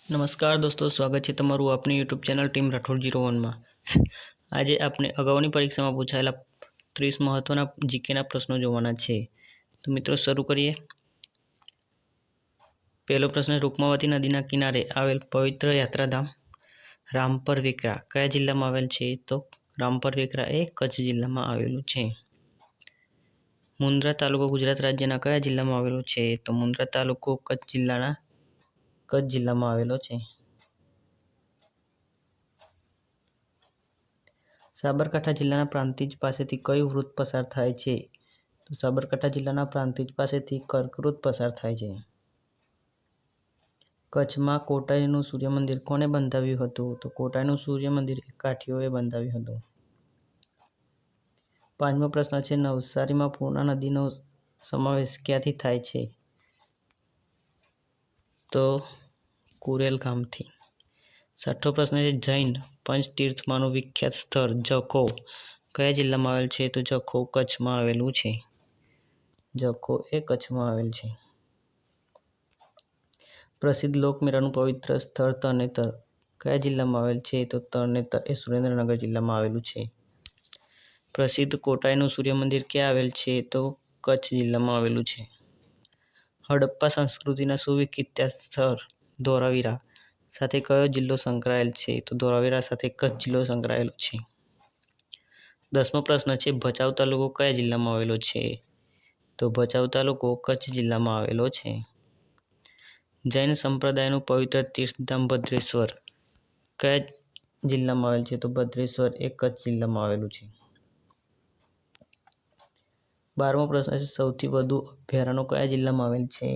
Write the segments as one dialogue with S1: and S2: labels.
S1: નમસ્કાર દોસ્તો, સ્વાગત છે તમારું આપની યુટ્યુબ ચેનલ ટીમ રાઠોડ 01માં। આજે આપણે અગાઉની પરીક્ષામાં પૂછાયેલા 30 મહત્વના જીકેના પ્રશ્નો જોવાના છે। તો મિત્રો શરૂ કરીએ। પહેલો પ્રશ્ન, રૂકમાવતી નદીના કિનારે આવેલ પવિત્ર યાત્રાધામ રામપર વેકરા કયા જિલ્લામાં આવેલ છે? તો રામપર વેકરા એ કચ્છ જિલ્લામાં આવેલું છે। મુન્દ્રા તાલુકો ગુજરાત રાજ્યના કયા જિલ્લામાં આવેલો છે? તો મુન્દ્રા તાલુકો કચ્છ જિલ્લામાં આવેલો છે। સાબરકાંઠા જિલ્લાના પ્રાંતિજ પાસેથી કયું વૃત્ત પસાર થાય છે? તો સાબરકાંઠા જિલ્લાના પ્રાંતિજ પાસેથી કર્કવૃત્ત પસાર થાય છે। કચ્છમાં કોટાઈનું સૂર્યમંદિર કોણે બંધાવ્યું હતું? તો કોટાઈનું સૂર્યમંદિર કાઠીઓએ બંધાવ્યું હતું। પાંચમો પ્રશ્ન છે, નવસારીમાં પૂર્ણા નદીનો સમાવેશ ક્યાંથી થાય છે? તો કુરેલ ગામથી। છઠ્ઠો પ્રશ્ન છે, જૈન પંચતીર્થમાંનું વિખ્યાત સ્થળ જખૌ કયા જિલ્લામાં આવેલ છે? તો જખૌ કચ્છમાં આવેલું છે। જખૌ એ કચ્છમાં આવેલ છે। પ્રસિદ્ધ લોકમેળાનું પવિત્ર સ્થળ તરણેતર કયા જિલ્લામાં આવેલ છે? તો તરણેતર એ સુરેન્દ્રનગર જિલ્લામાં આવેલું છે। પ્રસિદ્ધ કોટાઈનું સૂર્યમંદિર ક્યાં આવેલ છે? તો કચ્છ જિલ્લામાં આવેલું છે। હડપ્પા સંસ્કૃતિના સુવિખ્યાત સ્થળ ધોળાવીરા સાથે કયો જિલ્લો સંકળાયેલ છે? તો ધોળાવીરા સાથે કચ્છ જિલ્લો સંકળાયેલો છે। 10મો પ્રશ્ન છે, ભચાઉ તાલુકો કયા જિલ્લામાં આવેલો છે? તો ભચાઉ તાલુકો કચ્છ જિલ્લામાં આવેલો છે। જૈન સંપ્રદાયનું પવિત્ર તીર્થધામ ભદ્રેશ્વર કયા જિલ્લામાં આવેલ છે? તો ભદ્રેશ્વર એ કચ્છ જિલ્લામાં આવેલું છે। 12મો પ્રશ્ન છે, સૌથી વધુ અભયારણ્યો કયા જિલ્લામાં આવેલ છે?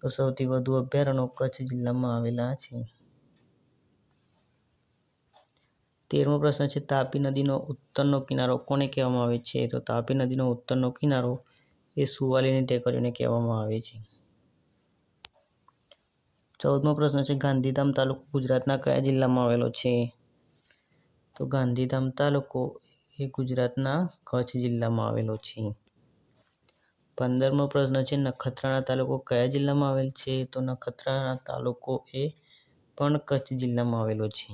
S1: તો સૌથી વધુ અભયારણ્યો કચ્છ જિલ્લામાં આવેલા છે। 13મો પ્રશ્ન છે, તાપી નદીનો ઉત્તરનો કિનારો કોને કહેવામાં આવે છે? તો તાપી નદીનો ઉત્તરનો કિનારો એ સુવાલીની ટેકરીઓને કહેવામાં આવે છે। 14મો પ્રશ્ન છે, ગાંધીધામ તાલુકો ગુજરાતના કયા જિલ્લામાં આવેલો છે? તો ગાંધીધામ તાલુકો એ ગુજરાતના કચ્છ જિલ્લામાં આવેલો છે। 15મો પ્રશ્ન છે, નખત્રાણા તાલુકો કયા જિલ્લામાં આવેલ છે? તો નખત્રાણા તાલુકો એ પણ કચ્છ જિલ્લામાં આવેલો છે।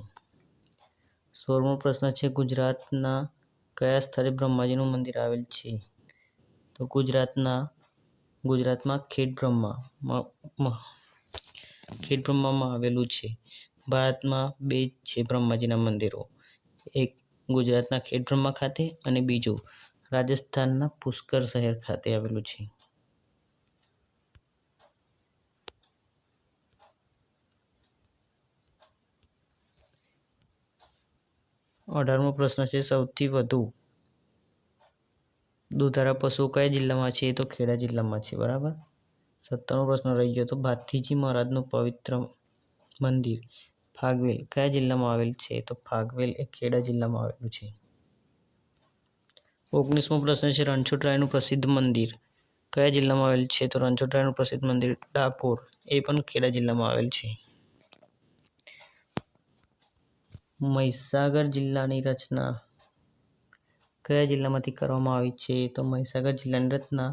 S1: 16મો પ્રશ્ન છે, ગુજરાતના કયા સ્થળે બ્રહ્માજીનું મંદિર આવેલ છે? તો ગુજરાતમાં ખેડબ્રહ્મામાં આવેલું છે। ભારતમાં બે જ છે બ્રહ્માજીના મંદિરો, એક ગુજરાતના ખેડબ્રહ્મા ખાતે અને બીજું રાજસ્થાનના પુષ્કર શહેર ખાતે આવેલું છે। 18મો પ્રશ્ન છે, સૌથી વધુ દુધાળા પશુઓ કયા જિલ્લામાં છે? તો ખેડા જિલ્લામાં છે, બરાબર। 17મો પ્રશ્ન રહી ગયો, તો ભાથીજી મહારાજનું પવિત્ર મંદિર ફાગવેલ કયા જિલ્લામાં આવેલ છે? તો ફાગવેલ એ ખેડા જિલ્લામાં આવેલું છે। 19મો પ્રશ્ન છે, રણછોડરાયનું પ્રસિદ્ધ મંદિર કયા જિલ્લામાં આવેલ છે? તો રણછોડરાયનું પ્રસિદ્ધ મંદિર ડાકોર એ પણ ખેડા જિલ્લામાં આવેલ છે। મહીસાગર જિલ્લાની રચના કયા જિલ્લામાંથી કરવામાં આવી છે? તો મહીસાગર જિલ્લાની રચના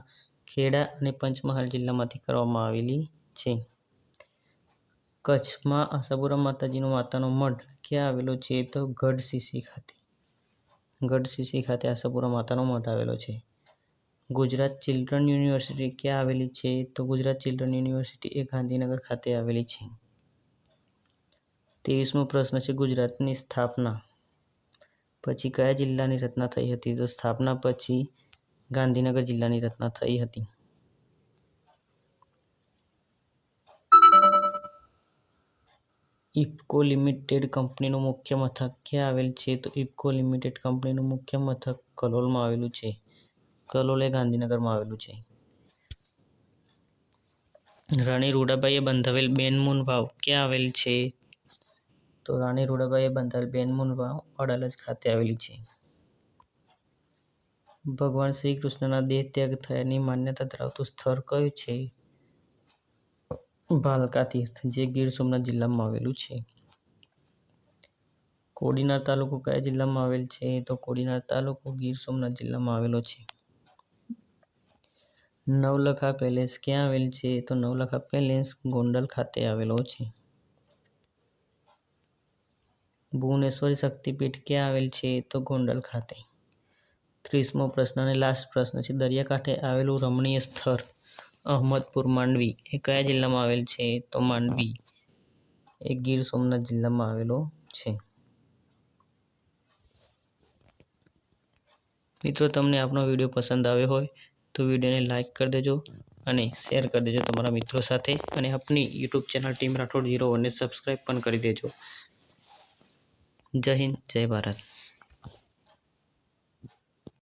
S1: ખેડા અને પંચમહાલ જિલ્લામાંથી કરવામાં આવેલી છે। કચ્છમાં આશાપુરા માતાનો મઢ ક્યાં આવેલો છે? તો ગઢશીશી ખાતે આશાપુરા માતાનો મઢ આવેલો છે। ગુજરાત ચિલ્ડ્રન યુનિવર્સિટી ક્યાં આવેલી છે? તો ગુજરાત ચિલ્ડ્રન યુનિવર્સિટી એ ગાંધીનગર ખાતે આવેલી છે। 23મો પ્રશ્ન છે, ગુજરાતની સ્થાપના પછી કયા જિલ્લાની રચના થઈ હતી? તો સ્થાપના પછી ગાંધીનગર જિલ્લાની રચના થઈ હતી। ઇફકો લિમિટેડ કંપનીનું મુખ્ય મથક ક્યાં આવેલ છે? તો ઇફકો લિમિટેડ કંપનીનું મુખ્ય મથક કલોલમાં આવેલું છે। કલોલ એ ગાંધીનગરમાં આવેલું છે। રાણી રૂડાબાઈએ બંધાવેલ બેનમૂન વાવ ક્યાં આવેલ છે? તો રાણી રૂડાબાઈએ બંધાવેલ બેનમૂન વાવ અડાલજ ખાતે આવેલી છે। ભગવાન શ્રી કૃષ્ણના દેહ ત્યાગ થયાની માન્યતા ધરાવતું સ્થળ કયું છે? ભાલકા તીર્થ, જે ગીર સોમનાથ જિલ્લામાં આવેલું છે। કોડીનાર તાલુકો કયા જિલ્લામાં આવેલ છે? તો કોડીનાર તાલુકો ગીર સોમનાથ જિલ્લામાં આવેલો છે। નવલખા પેલેસ ક્યાં આવેલ છે? તો નવલખા પેલેસ ગોંડલ ખાતે આવેલો છે। ભુવનેશ્વરી શક્તિપીઠ ક્યાં આવેલ છે? તો ગોંડલ ખાતે. 30મો પ્રશ્ન અને લાસ્ટ પ્રશ્ન છે. દરિયાકાંઠે આવેલું રમણીય સ્થળ અહમદપુર માંડવી એ કયા જિલ્લામાં આવેલ છે? તો માંડવી એ ગીર સોમનાથ જિલ્લામાં આવેલો છે. મિત્રો, તમને આપનો વિડીયો પસંદ આવ્યો હોય તો વિડીયોને લાઇક કરી દેજો અને શેર કરી દેજો તમારા મિત્રો સાથે, અને આપની યુટ્યુબ ચેનલ ટીમ રાઠોડ 01 ને સબસ્ક્રાઈબ પણ કરી દેજો. જય હિન્દ, જય ભારત.